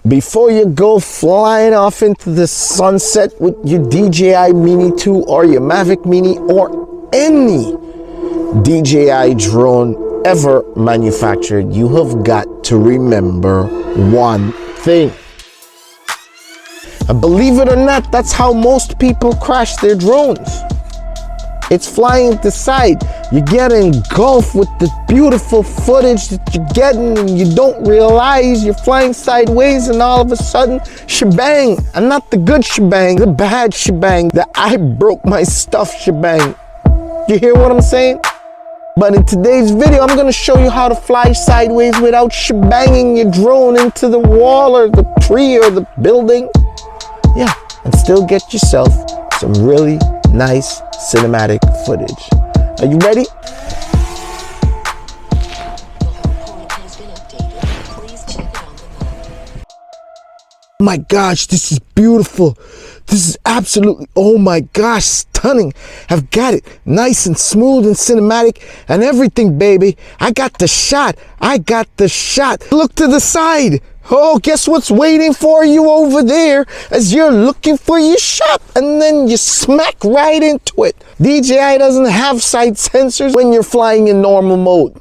Before you go flying off into the sunset with your DJI Mini 2 or your Mavic Mini or any DJI drone ever manufactured, you have got to remember one thing. And believe it or not, that's how most people crash their drones. It's flying to the side. You get engulfed with the beautiful footage that you're getting and you don't realize you're flying sideways, and all of a sudden, shebang. And not the good shebang, the bad shebang, the I broke my stuff shebang. You hear what I'm saying? But in today's video, I'm gonna show you how to fly sideways without shebanging your drone into the wall or the tree or the building. Yeah, and still get yourself some really nice cinematic footage. Are you ready? Oh my gosh, this is beautiful. This is absolutely, oh my gosh, stunning. I've got it nice and smooth and cinematic and everything, baby. I got the shot. I got the shot. Look to the side. Oh, guess what's waiting for you over there as you're looking for your shot, and then you smack right into it. DJI doesn't have side sensors when you're flying in normal mode.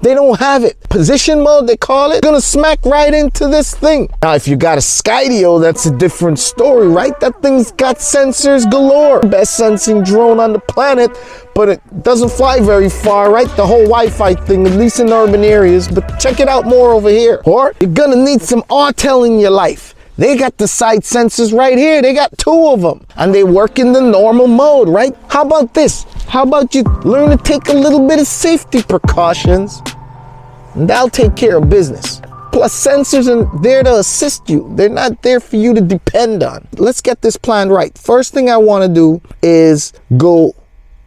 They don't have it. Position mode, they call it. Gonna smack right into this thing. Now, if you got a Skydio, that's a different story, right? That thing's got sensors galore. Best sensing drone on the planet, but it doesn't fly very far, right? The whole Wi-Fi thing, at least in urban areas. But check it out more over here. Or you're gonna need some Autel in your life. They got the side sensors right here. They got 2 of them. And they work in the normal mode, right? How about this? How about you learn to take a little bit of safety precautions? And that'll take care of business. Plus, sensors are there to assist you. They're not there for you to depend on. Let's get this plan right. First thing I want to do is go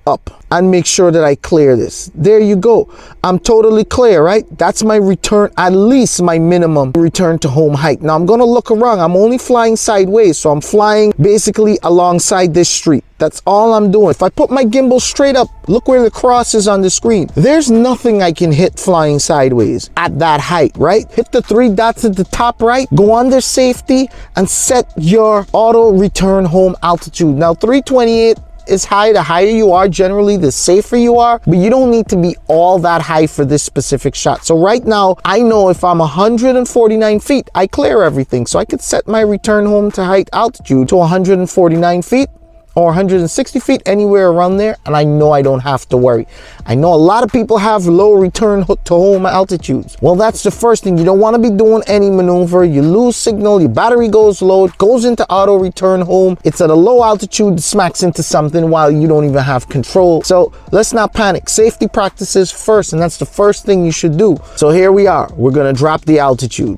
up and make sure that I clear this. There you go. I'm totally clear, right? That's my return, at least my minimum return to home height. Now I'm gonna look around. I'm only flying sideways, so I'm flying basically alongside this street. That's all I'm doing. If I put my gimbal straight up, look where the cross is on the screen. There's nothing I can hit flying sideways at that height, right? Hit the 3 dots at the top right, go under safety and set your auto return home altitude. Now 328 is high. The higher you are, generally the safer you are, but you don't need to be all that high for this specific shot. So right now, I know if I'm 149 feet, I clear everything. So I could set my return home to height altitude to 149 feet or 160 feet, anywhere around there, and I know I don't have to worry. I know a lot of people have low return to home altitudes. Well, that's the first thing. You don't want to be doing any maneuver. You lose signal, your battery goes low, it goes into auto return home. It's at a low altitude, smacks into something while you don't even have control. So let's not panic. Safety practices first, and that's the first thing you should do. So here we are. We're gonna drop the altitude.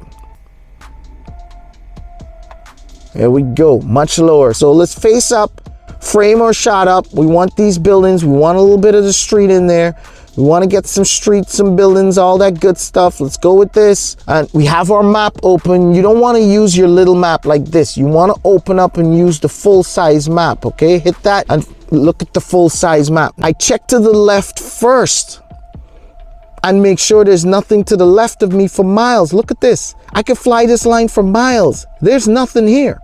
There we go, much lower. So let's face up. Frame our shot up. We want these buildings. We want a little bit of the street in there. We want to get some streets, some buildings, all that good stuff. Let's go with this. And we have our map open. You don't want to use your little map like this. You want to open up and use the full size map, okay? Hit that and look at the full size map. I check to the left first and make sure there's nothing to the left of me for miles. Look at this. I can fly this line for miles. There's nothing here.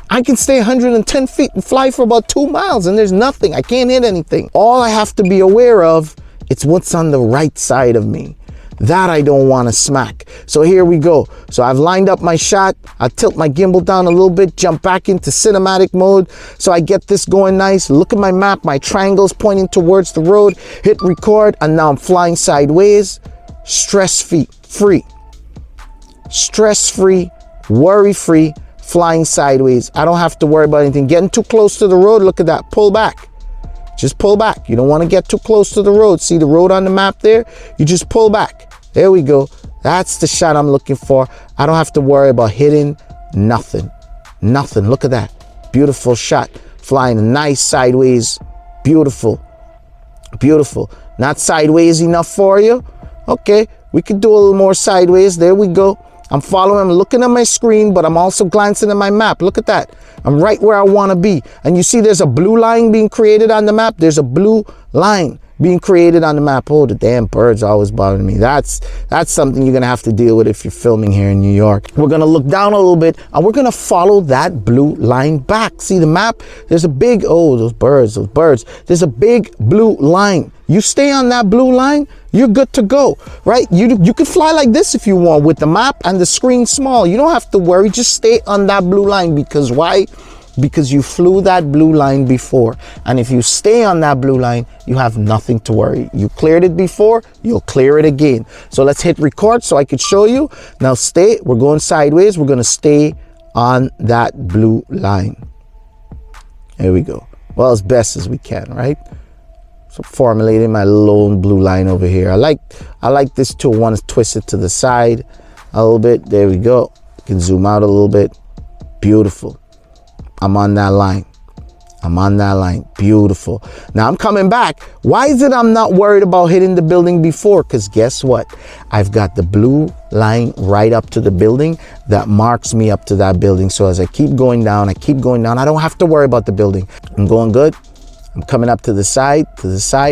I can stay 110 feet and fly for about 2 miles and there's nothing. I can't hit anything. All I have to be aware of, it's what's on the right side of me. That I don't want to smack. So here we go. So I've lined up my shot. I tilt my gimbal down a little bit, jump back into cinematic mode. So I get this going nice. Look at my map. My triangle's pointing towards the road. Hit record and now I'm flying sideways. Stress-free. Stress-free, worry-free. Flying sideways. I don't have to worry about anything. Getting too close to the road, look at that. Pull back. Just pull back. You don't want to get too close to the road. See the road on the map there? You just pull back. There we go. That's the shot I'm looking for. I don't have to worry about hitting nothing. Nothing. Look at that. Beautiful shot. Flying nice sideways. Beautiful. Beautiful. Not sideways enough for you? Okay. We could do a little more sideways. There we go. I'm following, I'm looking at my screen, but I'm also glancing at my map. Look at that. I'm right where I want to be. And you see there's a blue line being created on the map. There's a blue line being created on the map. Oh, the damn birds always bothering me. That's something you're going to have to deal with if you're filming here in New York. We're going to look down a little bit and we're going to follow that blue line back. See the map? There's a big, oh, those birds. There's a big blue line. You stay on that blue line, you're good to go, right? You could fly like this if you want with the map and the screen small. You don't have to worry. Just stay on that blue line. Because why? Because you flew that blue line before. And if you stay on that blue line, you have nothing to worry. You cleared it before, you'll clear it again. So let's hit record so I could show you. Now stay, we're going sideways. We're going to stay on that blue line. There we go. Well, as best as we can, right? So formulating my lone blue line over here. I like this tool. I want to twist it to the side a little bit. There we go. You can zoom out a little bit. Beautiful. I'm on that line. I'm on that line. Beautiful. Now I'm coming back. Why is it I'm not worried about hitting the building before? Because guess what? I've got the blue line right up to the building that marks me up to that building. So as I keep going down, I don't have to worry about the building. I'm going good. I'm coming up to the side,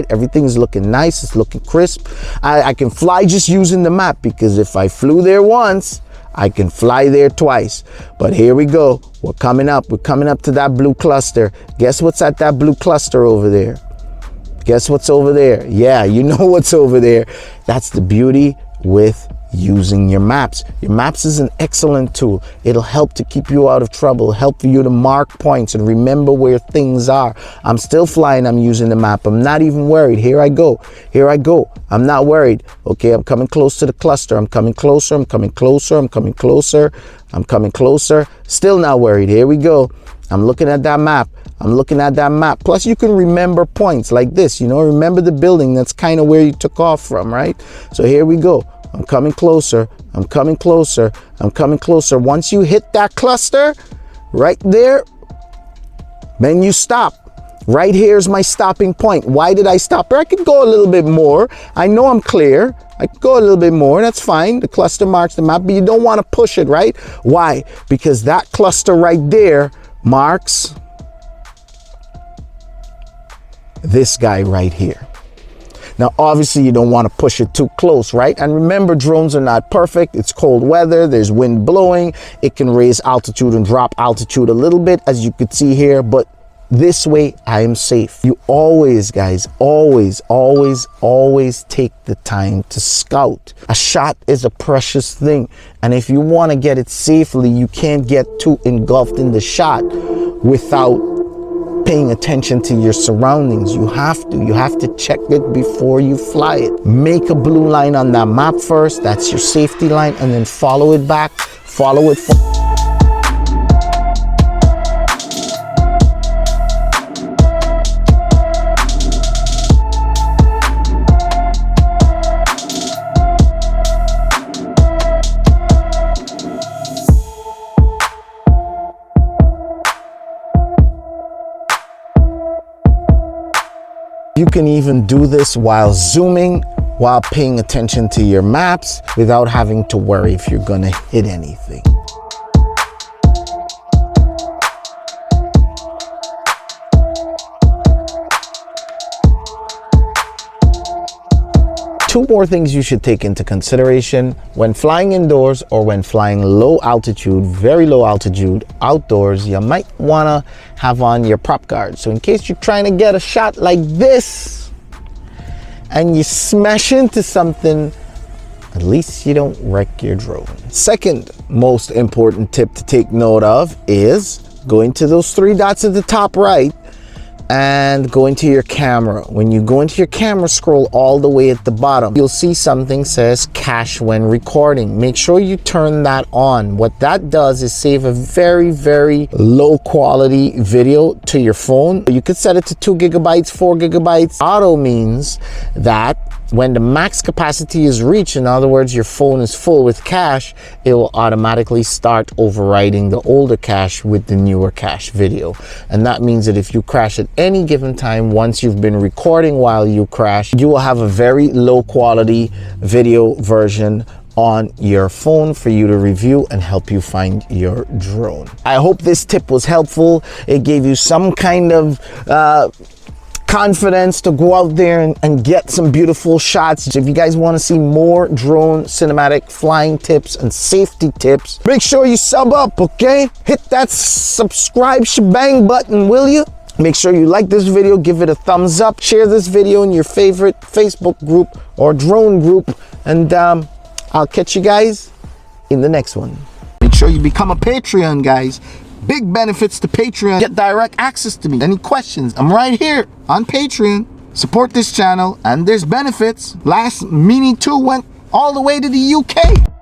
everything's looking nice, it's looking crisp. I can fly just using the map, because if I flew there once, I can fly there twice. But here we go, we're coming up to that blue cluster. Guess what's at that blue cluster over there? Guess what's over there? Yeah, you know what's over there. That's the beauty with using your maps. Your maps is an excellent tool. It'll help to keep you out of trouble, help for you to mark points and remember where things are. I'm still flying, I'm using the map. I'm not even worried. Here I go. I'm not worried. Okay, I'm coming close to the cluster. I'm coming closer. Still not worried. Here we go. I'm looking at that map. Plus you can remember points like this, you know, remember the building. That's kind of where you took off from, right? So here we go. I'm coming closer. Once you hit that cluster right there, then you stop. Right here's my stopping point. Why did I stop here? I could go a little bit more. I know I'm clear. I could go a little bit more. That's fine. The cluster marks the map, but you don't want to push it, right? Why? Because that cluster right there marks this guy right here. Now, obviously, you don't want to push it too close, right? And remember, drones are not perfect. It's cold weather. There's wind blowing. It can raise altitude and drop altitude a little bit, as you could see here. But this way, I am safe. You always, guys, always take the time to scout. A shot is a precious thing. And if you want to get it safely, you can't get too engulfed in the shot without paying attention to your surroundings. You have to check it before you fly it. Make a blue line on that map first. That's your safety line, and then follow it back. You can even do this while zooming, while paying attention to your maps, without having to worry if you're gonna hit anything. Two more things you should take into consideration when flying indoors or when flying low altitude, very low altitude, outdoors. You might want to have on your prop guard. So in case you're trying to get a shot like this and you smash into something, at least you don't wreck your drone. Second most important tip to take note of is going to those three dots at the top right and go into your camera. When you go into your camera, scroll all the way at the bottom. You'll see something says cache when recording. Make sure you turn that on. What that does is save a very, very low quality video to your phone. You could set it to 2 gigabytes, 4 gigabytes. Auto means that when the max capacity is reached, in other words, your phone is full with cache, it will automatically start overriding the older cache with the newer cache video. And that means that if you crash at any given time, once you've been recording while you crash, you will have a very low quality video version on your phone for you to review and help you find your drone. I hope this tip was helpful. It gave you some kind of confidence to go out there and get some beautiful shots. If you guys want to see more drone cinematic flying tips and safety tips, make sure you sub up, okay? Hit that subscribe shebang button, will you? Make sure you like this video, give it a thumbs up, share this video in your favorite Facebook group or drone group, and I'll catch you guys in the next one. Make sure you become a Patreon, guys. Big benefits to Patreon. Get direct access to me. Any questions? I'm right here on Patreon. Support this channel, and there's benefits. Last Mini 2 went all the way to the UK.